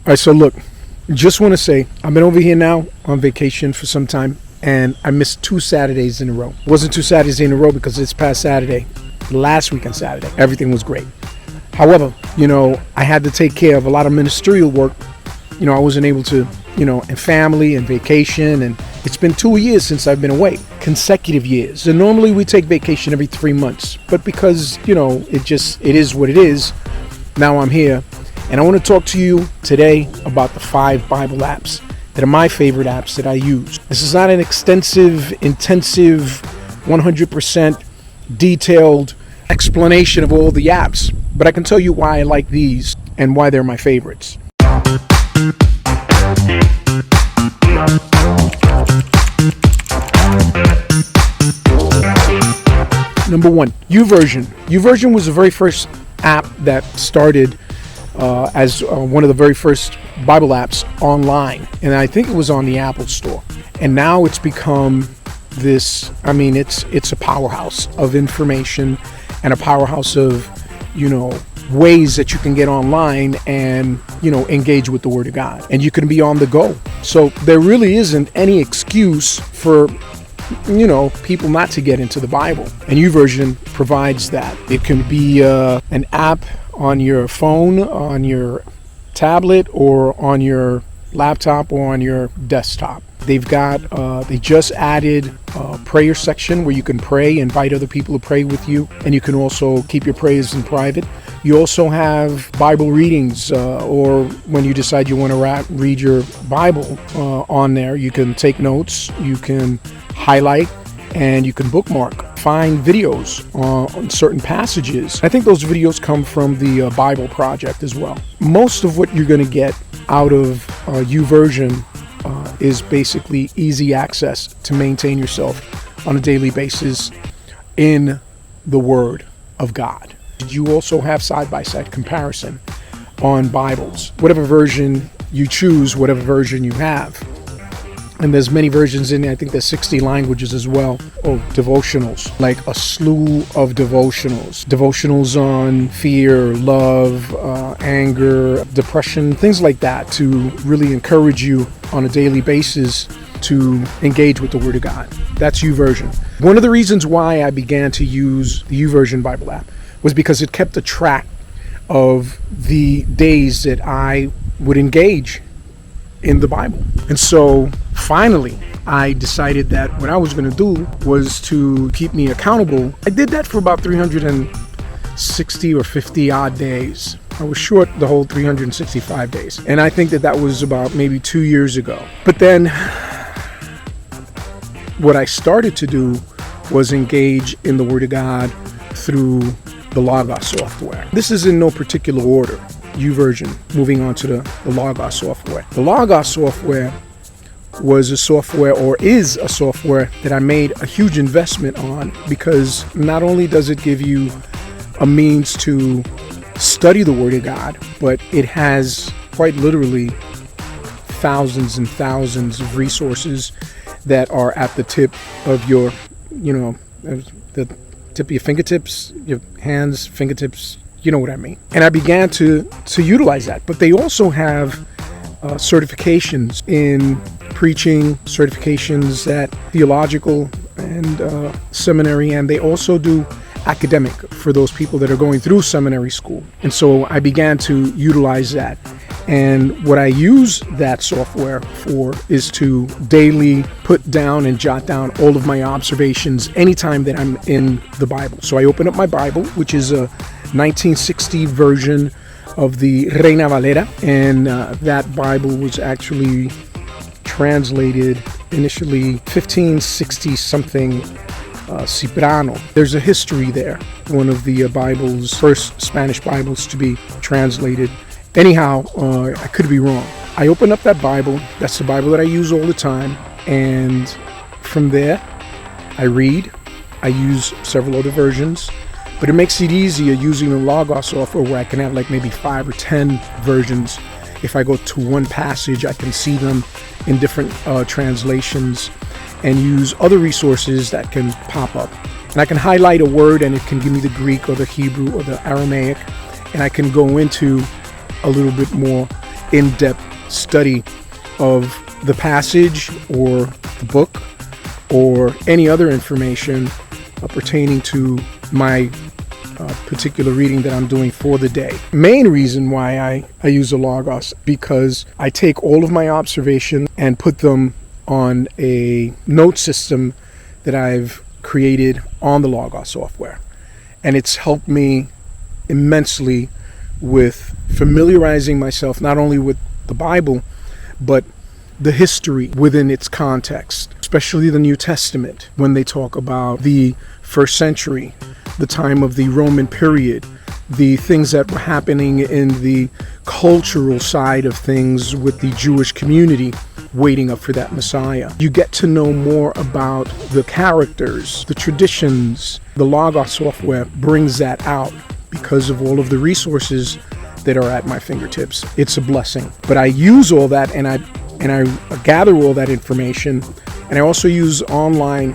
All right, so look, just want to say I've been over here now on vacation for some time, and I missed 2 Saturdays in a row. It wasn't 2 Saturdays in a row because it's past Saturday. Last weekend Saturday, everything was great. However, I had to take care of a lot of ministerial work. I wasn't able to, and family and vacation, and it's been 2 years since I've been away, consecutive years. And normally we take vacation every 3 months, but because, it is what it is, now I'm here. And I want to talk to you today about the 5 Bible apps that are my favorite apps that I use. This is not an extensive, intensive, 100% detailed explanation of all the apps, but I can tell you why I like these and why they're my favorites. Number 1, Youversion. Youversion was the very first app that started as one of the very first Bible apps online, and I think it was on the Apple Store. And now it's become this, it's a powerhouse of information and a powerhouse of, ways that you can get online and, engage with the Word of God. And you can be on the go. So there really isn't any excuse for, people not to get into the Bible. And Youversion provides that. It can be an app on your phone, on your tablet, or on your laptop, or on your desktop. They've got, they just added a prayer section where you can pray, invite other people to pray with you, and you can also keep your prayers in private. You also have Bible readings, or when you decide you want to read your Bible on there, you can take notes, you can highlight, and you can bookmark. Find videos on certain passages. I think those videos come from the Bible Project as well. Most of what you're going to get out of Youversion is basically easy access to maintain yourself on a daily basis in the Word of God. You also have side-by-side comparison on Bibles, whatever version you choose, whatever version you have. And there's many versions in there. I think there's 60 languages as well. Oh, devotionals, like a slew of devotionals. Devotionals on fear, love, anger, depression, things like that, to really encourage you on a daily basis to engage with the Word of God. That's Youversion. One of the reasons why I began to use the Youversion Bible app was because it kept a track of the days that I would engage in the Bible. And so finally, I decided that what I was going to do was to keep me accountable. I did that for about 360 or 50 odd days. I was short the whole 365 days. And I think that was about maybe 2 years ago. But then what I started to do was engage in the Word of God through the Logos software. This is in no particular order. Youversion, moving on to the Logos software. The Logos software was a software, or is a software, that I made a huge investment on, because not only does it give you a means to study the Word of God, but it has quite literally thousands and thousands of resources that are at the tip of your, the tip of your fingertips, your hands, fingertips, you know what I mean. And I began to utilize that. But they also have certifications in preaching, certifications at theological and seminary, and they also do academic for those people that are going through seminary school. And so I began to utilize that. And what I use that software for is to daily put down and jot down all of my observations anytime that I'm in the Bible. So I open up my Bible, which is a 1960 version of the Reina Valera, and that Bible was actually translated initially 1560 something Cipriano. There's a history there. One of the Bible's first Spanish Bibles to be translated. Anyhow, I could be wrong. I open up that Bible. That's the Bible that I use all the time. And from there, I read. I use several other versions. But it makes it easier using the Logos software, where I can have like maybe 5 or 10 versions. If I go to one passage, I can see them in different translations, and use other resources that can pop up. And I can highlight a word, and it can give me the Greek or the Hebrew or the Aramaic, and I can go into a little bit more in-depth study of the passage or the book or any other information pertaining to my particular reading that I'm doing for the day. Main reason why I use the Logos, because I take all of my observations and put them on a note system that I've created on the Logos software. And it's helped me immensely with familiarizing myself not only with the Bible, but the history within its context, especially the New Testament, when they talk about the first century, the time of the Roman period, the things that were happening in the cultural side of things with the Jewish community waiting up for that Messiah. You get to know more about the characters, the traditions. The Logos software brings that out because of all of the resources that are at my fingertips. It's a blessing. But I use all that and I gather all that information, and I also use online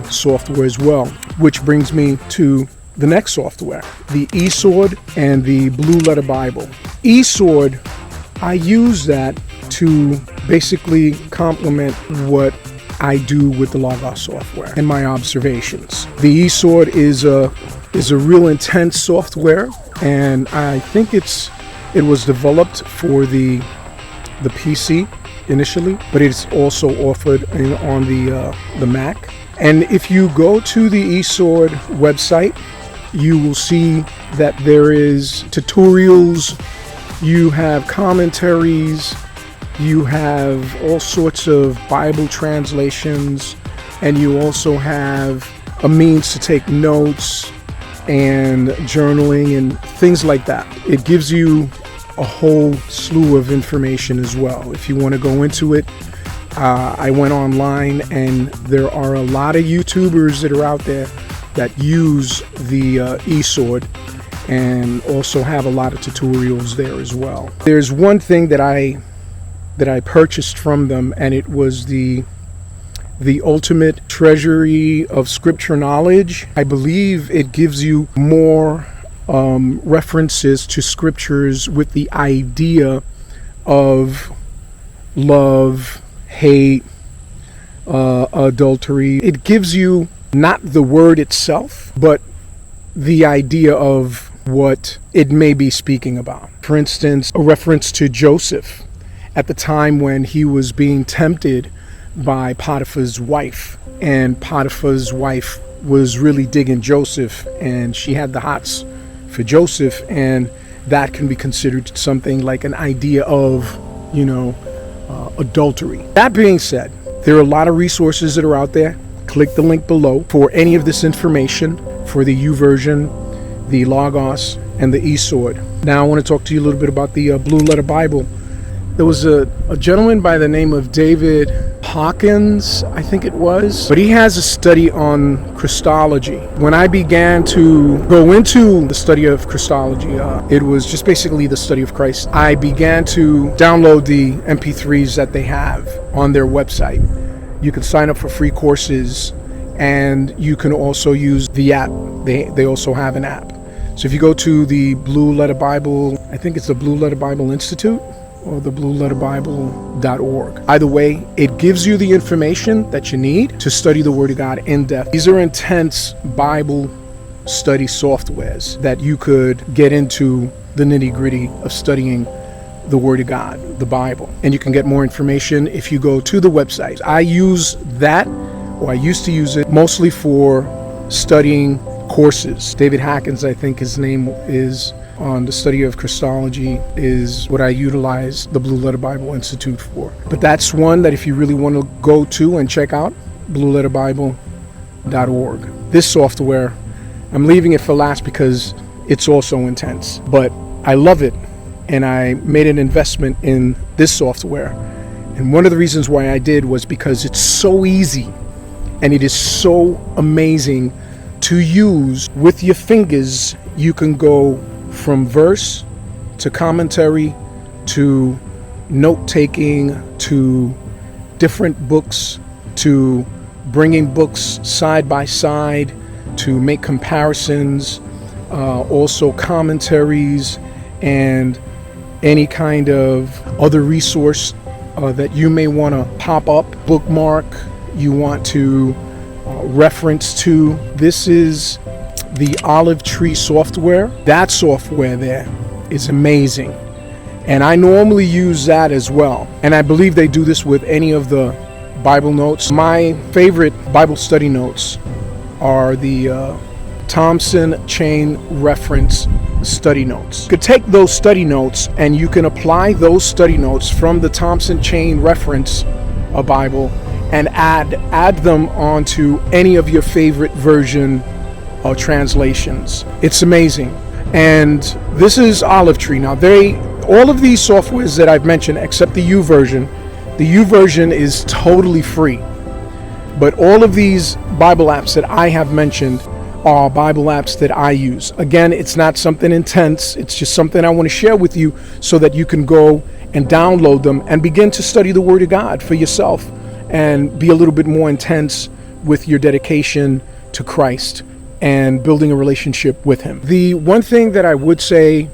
software as well, which brings me to the next software, the eSword and the Blue Letter Bible. eSword, I use that to basically complement what I do with the Logos software and my observations. The eSword is a real intense software, and I think it was developed for the PC initially, but it's also offered on the Mac. And if you go to the eSword website, you will see that there is tutorials, you have commentaries, you have all sorts of Bible translations, and you also have a means to take notes and journaling and things like that. It gives you a whole slew of information as well. If you want to go into it, I went online, and there are a lot of YouTubers that are out there that use the eSword and also have a lot of tutorials there as well. There's one thing that I purchased from them, and it was the ultimate treasury of scripture knowledge. I believe it gives you more references to scriptures with the idea of love, hate, adultery. It gives you not the word itself, but the idea of what it may be speaking about. For instance, a reference to Joseph at the time when he was being tempted by Potiphar's wife, and Potiphar's wife was really digging Joseph, and she had the hots for Joseph, and that can be considered something like an idea of, adultery. That being said, there are a lot of resources that are out there. Click the link below for any of this information for the Youversion, the Logos, and the eSword. Now I want to talk to you a little bit about the Blue Letter Bible. There was a gentleman by the name of David Hawkins, I think it was, but he has a study on Christology. When I began to go into the study of Christology, it was just basically the study of Christ. I began to download the MP3s that they have on their website. You can sign up for free courses, and you can also use the app. They also have an app. So if you go to the Blue Letter Bible, I think it's the Blue Letter Bible Institute, or the blueletterbible.org. Either way, it gives you the information that you need to study the Word of God in depth. These are intense Bible study softwares that you could get into the nitty-gritty of studying the Word of God, the Bible. And you can get more information if you go to the website. I use that, or I used to use it, mostly for studying courses. David Hawkins, I think his name is, on the study of Christology, is what I utilize the Blue Letter Bible Institute for. But that's one that if you really want to go to and check out, blueletterbible.org. This software, I'm leaving it for last because it's also intense. But I love it, and I made an investment in this software. And one of the reasons why I did was because it's so easy, and it is so amazing to use. With your fingers, you can go from verse to commentary to note-taking to different books to bringing books side by side to make comparisons, also commentaries and any kind of other resource that you may want to pop up, bookmark, you want to reference to. This is the OliveTree software. That software there is amazing. And I normally use that as well. And I believe they do this with any of the Bible notes. My favorite Bible study notes are the Thompson Chain Reference study notes. You could take those study notes and you can apply those study notes from the Thompson Chain Reference Bible and add them onto any of your favorite version or translations. It's amazing. And this is OliveTree. Now all of these softwares that I've mentioned, except the Youversion is totally free. But all of these Bible apps that I have mentioned are Bible apps that I use. Again, it's not something intense. It's just something I want to share with you so that you can go and download them and begin to study the Word of God for yourself and be a little bit more intense with your dedication to Christ and building a relationship with Him. The one thing that I would say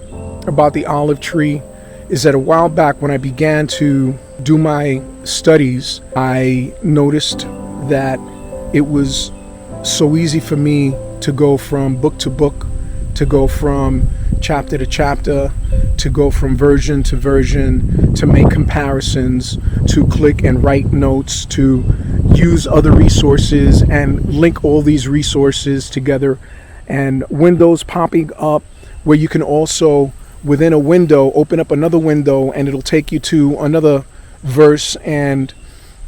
about the OliveTree is that a while back when I began to do my studies, I noticed that it was so easy for me to go from book to book, to go from chapter to chapter, to go from version to version, to make comparisons, to click and write notes, to use other resources and link all these resources together, and windows popping up where you can also, within a window, open up another window and it'll take you to another verse. And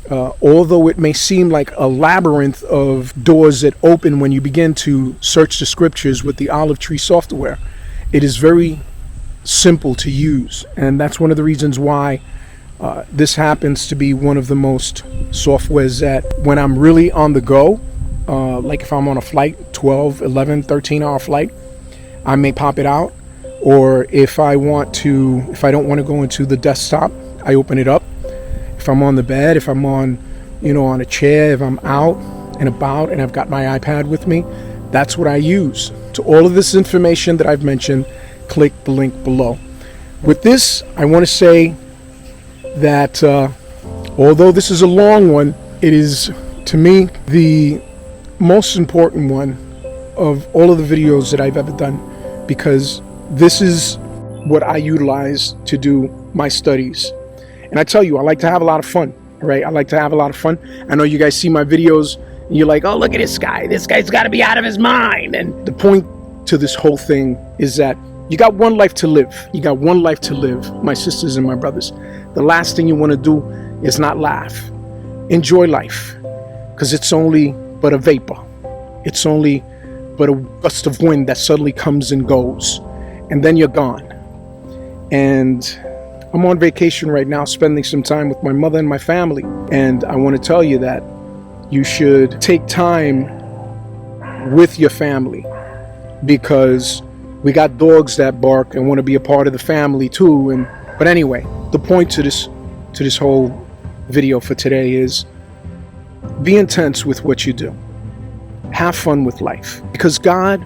although it may seem like a labyrinth of doors that open when you begin to search the scriptures with the OliveTree software, it is very simple to use. And that's one of the reasons why this happens to be one of the most softwares that when I'm really on the go, like if I'm on a flight, 12, 11, 13-hour flight, I may pop it out. Or if I don't want to go into the desktop, I open it up. If I'm on the bed, if I'm on a chair, if I'm out and about and I've got my iPad with me, that's what I use. To all of this information that I've mentioned, click the link below. With this, I want to say that although this is a long one, it is, to me, the most important one of all of the videos that I've ever done, because this is what I utilize to do my studies. And I tell you, I like to have a lot of fun, right? I like to have a lot of fun. I know you guys see my videos and you're like, oh, look at this guy. This guy's got to be out of his mind. And the point to this whole thing is that you got one life to live. You got one life to live, my sisters and my brothers. The last thing you want to do is not laugh. Enjoy life, because it's only but a vapor. It's only but a gust of wind that suddenly comes and goes, and then you're gone. And I'm on vacation right now, spending some time with my mother and my family. And I want to tell you that you should take time with your family, because we got dogs that bark and want to be a part of the family too. But anyway, the point to this whole video for today is be intense with what you do. Have fun with life, because God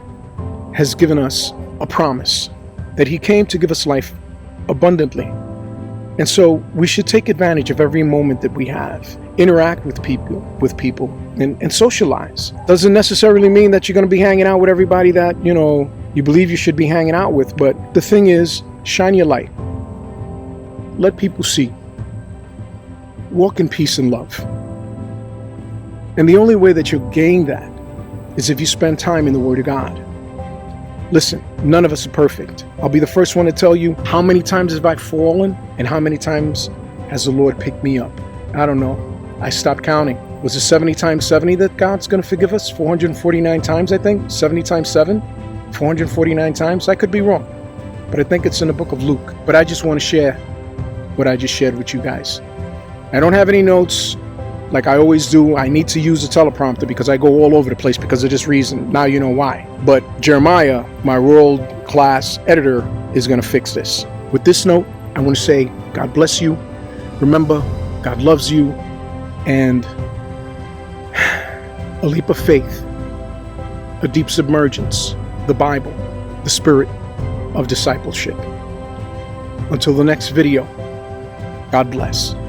has given us a promise that He came to give us life abundantly. And so we should take advantage of every moment that we have. Interact with people and socialize. Doesn't necessarily mean that you're going to be hanging out with everybody that, you believe you should be hanging out with. But the thing is, shine your light. Let people see. Walk in peace and love. And the only way that you'll gain that is if you spend time in the Word of God. Listen, none of us are perfect. I'll be the first one to tell you, how many times have I fallen and how many times has the Lord picked me up? I don't know. I stopped counting. Was it 70 times 70 that God's going to forgive us? 449 times, I think? 70 times 7? 449 times? I could be wrong. But I think it's in the book of Luke. But I just want to share what I just shared with you guys. I don't have any notes like I always do. I need to use a teleprompter because I go all over the place because of this reason. Now you know why. But Jeremiah, my world-class editor, is going to fix this. With this note, I want to say, God bless you. Remember, God loves you. And a leap of faith, a deep submergence, the Bible, the Spirit of Discipleship. Until the next video, God bless.